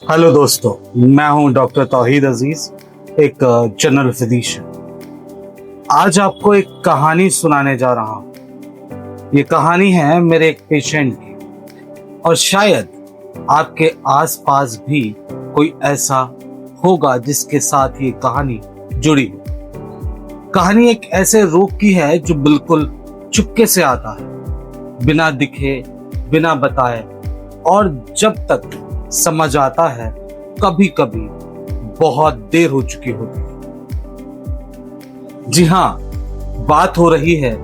Hello दोस्तों, मैं हूं डॉक्टर तौहीद अजीज, एक जनरल फिजिशियन। आज आपको एक कहानी सुनाने जा रहा हूं। ये कहानी है मेरे एक पेशेंट की, और शायद आपके आसपास भी कोई ऐसा होगा जिसके साथ ये कहानी जुड़ी हो। कहानी एक ऐसे रोग की है जो बिल्कुल चुपके से आता है, बिना दिखे, बिना बताए, और जब तक समझ आता है कभी कभी बहुत देर हो चुकी होती है। जी हां, बात हो रही है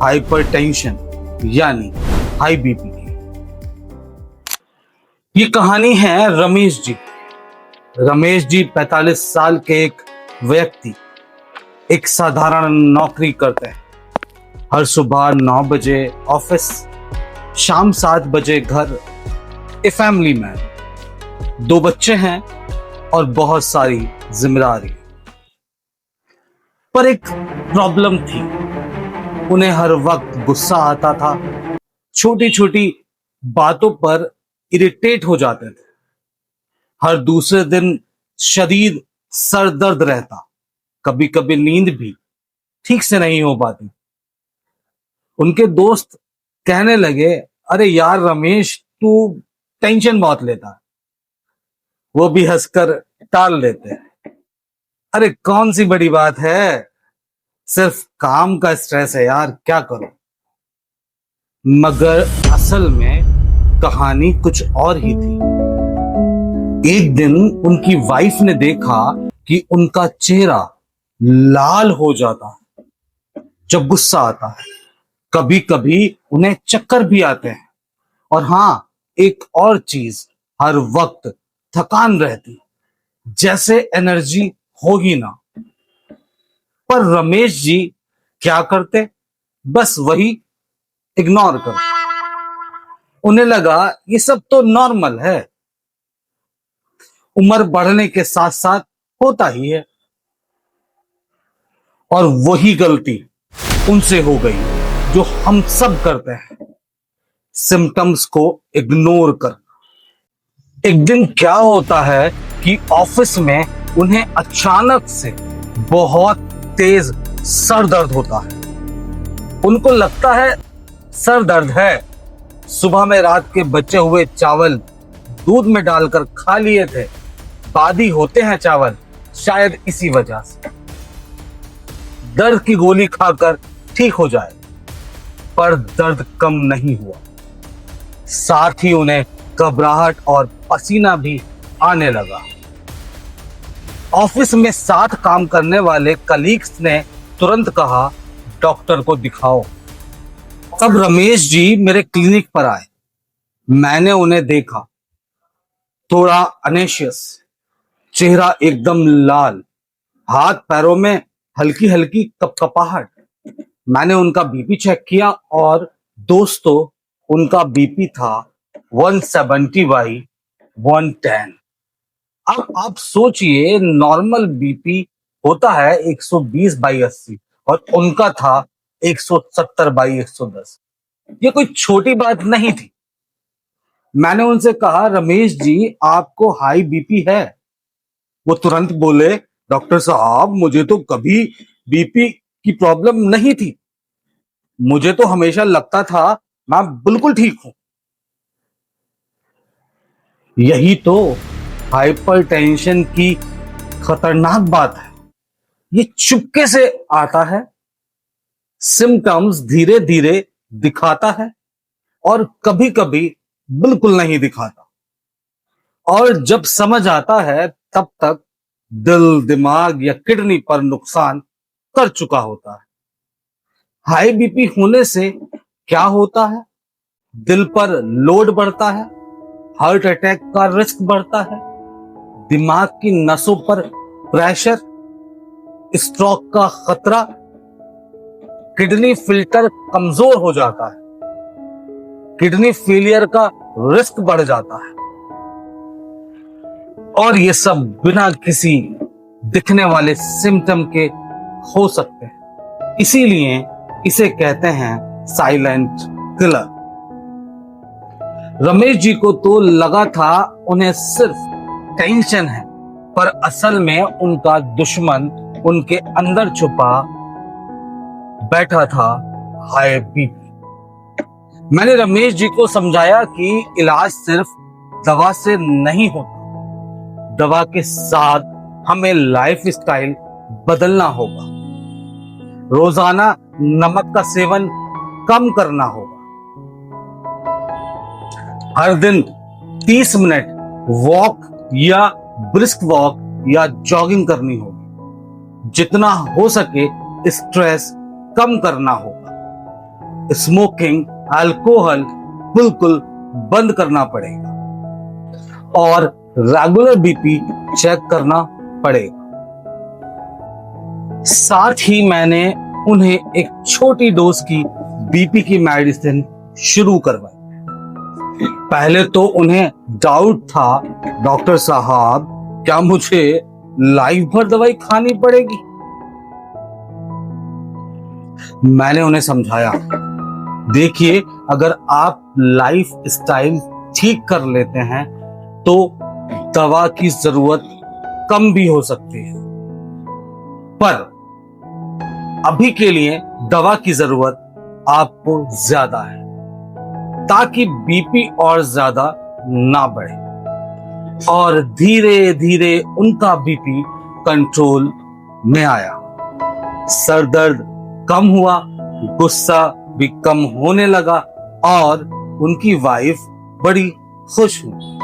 हाइपरटेंशन यानी हाई बीपी की। ये कहानी है रमेश जी। रमेश जी 45 साल के एक व्यक्ति, एक साधारण नौकरी करते हैं। हर सुबह 9 बजे ऑफिस, शाम 7 बजे घर। ए फैमिली मैन, 2 बच्चे हैं और बहुत सारी जिम्मेदारी। पर एक प्रॉब्लम थी, उन्हें हर वक्त गुस्सा आता था, छोटी छोटी बातों पर इरिटेट हो जाते थे। हर दूसरे दिन शदीद सर दर्द रहता, कभी कभी नींद भी ठीक से नहीं हो पाती। उनके दोस्त कहने लगे, अरे यार रमेश, तू टेंशन बहुत लेता है। वो भी हंसकर टाल लेते हैं, अरे कौन सी बड़ी बात है, सिर्फ काम का स्ट्रेस है यार, क्या करो। मगर असल में कहानी कुछ और ही थी। एक दिन उनकी वाइफ ने देखा कि उनका चेहरा लाल हो जाता है जब गुस्सा आता है। कभी कभी उन्हें चक्कर भी आते हैं, और हां, एक और चीज, हर वक्त थकान रहती, जैसे एनर्जी हो ही ना। पर रमेश जी क्या करते, बस वही इग्नोर करते। उन्हें लगा ये सब तो नॉर्मल है, उम्र बढ़ने के साथ साथ होता ही है। और वही गलती उनसे हो गई जो हम सब करते हैं, सिम्टम्स को इग्नोर कर। एक दिन क्या होता है कि ऑफिस में उन्हें अचानक से बहुत तेज सर दर्द होता है। उनको लगता है सर दर्द है, सुबह में रात के बचे हुए चावल दूध में डालकर खा लिए थे, बादी होते हैं चावल, शायद इसी वजह से। दर्द की गोली खाकर ठीक हो जाए, पर दर्द कम नहीं हुआ, साथ ही उन्हें घबराहट और पसीना भी आने लगा। ऑफिस में साथ काम करने वाले कलीग्स ने तुरंत कहा, डॉक्टर को दिखाओ। तब रमेश जी मेरे क्लिनिक पर आए। मैंने उन्हें देखा, थोड़ा अनेशियस, चेहरा एकदम लाल, हाथ पैरों में हल्की हल्की कपकपाहट। मैंने उनका बीपी चेक किया, और दोस्तों, उनका बीपी था 170/110। अब आप सोचिए, नॉर्मल बीपी होता है 120/80, और उनका था 170/110। ये कोई छोटी बात नहीं थी। मैंने उनसे कहा, रमेश जी आपको हाई बीपी है? वो तुरंत बोले, डॉक्टर साहब मुझे तो कभी बीपी की प्रॉब्लम नहीं थी, मुझे तो हमेशा लगता था मैं बिल्कुल ठीक हूं। यही तो हाइपरटेंशन की खतरनाक बात है, ये चुपके से आता है, सिम्टम्स धीरे धीरे दिखाता है, और कभी कभी बिल्कुल नहीं दिखाता। और जब समझ आता है तब तक दिल, दिमाग या किडनी पर नुकसान कर चुका होता है। हाई बीपी होने से क्या होता है, दिल पर लोड बढ़ता है, हार्ट अटैक का रिस्क बढ़ता है, दिमाग की नसों पर प्रेशर, स्ट्रोक का खतरा, किडनी फिल्टर कमजोर हो जाता है, किडनी फेलियर का रिस्क बढ़ जाता है। और ये सब बिना किसी दिखने वाले सिम्टम के हो सकते हैं, इसीलिए इसे कहते हैं साइलेंट किलर। रमेश जी को तो लगा था उन्हें सिर्फ टेंशन है, पर असल में उनका दुश्मन उनके अंदर छुपा बैठा था, हाई बीपी। मैंने रमेश जी को समझाया कि इलाज सिर्फ दवा से नहीं होता, दवा के साथ हमें लाइफ स्टाइल बदलना होगा। रोजाना नमक का सेवन कम करना होगा, हर दिन 30 मिनट वॉक या ब्रिस्क वॉक या जॉगिंग करनी होगी, जितना हो सके स्ट्रेस कम करना होगा, स्मोकिंग अल्कोहल बिल्कुल बंद करना पड़ेगा और रेगुलर बीपी चेक करना पड़ेगा। साथ ही मैंने उन्हें एक छोटी डोज की बीपी की मेडिसिन शुरू करवाई। पहले तो उन्हें डाउट था, डॉक्टर साहब क्या मुझे लाइफ भर दवाई खानी पड़ेगी? मैंने उन्हें समझाया, देखिए अगर आप लाइफ स्टाइल ठीक कर लेते हैं तो दवा की जरूरत कम भी हो सकती है, पर अभी के लिए दवा की जरूरत आपको ज्यादा है ताकि बीपी और ज्यादा ना बढ़े। और धीरे धीरे उनका बीपी कंट्रोल में आया, सर दर्द कम हुआ, गुस्सा भी कम होने लगा और उनकी वाइफ बड़ी खुश हुई।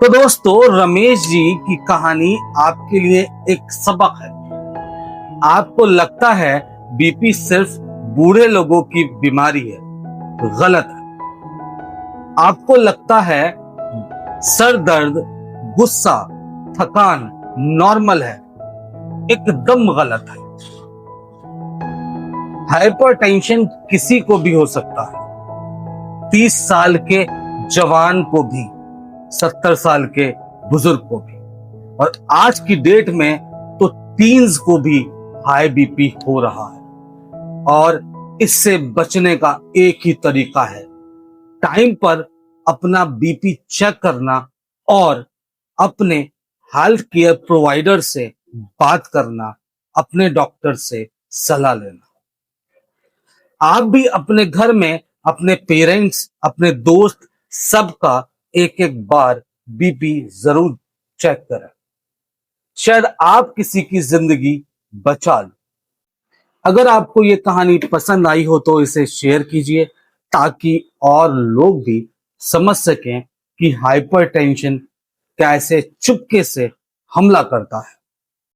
तो दोस्तों, रमेश जी की कहानी आपके लिए एक सबक है। आपको लगता है बीपी सिर्फ बूढ़े लोगों की बीमारी है, गलत है। आपको लगता है सर दर्द, गुस्सा, थकान नॉर्मल है, एकदम गलत है। हाइपरटेंशन किसी को भी हो सकता है, 30 साल के जवान को भी, 70 साल के बुजुर्ग को भी, और आज की डेट में तो टीन्स को भी हाई बीपी हो रहा है। और इससे बचने का एक ही तरीका है, टाइम पर अपना बीपी चेक करना और अपने हेल्थ केयर प्रोवाइडर से बात करना, अपने डॉक्टर से सलाह लेना। आप भी अपने घर में अपने पेरेंट्स, अपने दोस्त, सबका एक एक बार बीपी जरूर चेक करें, शायद आप किसी की जिंदगी बचा लो। अगर आपको ये कहानी पसंद आई हो तो इसे शेयर कीजिए ताकि और लोग भी समझ सकें कि हाइपरटेंशन कैसे चुपके से हमला करता है।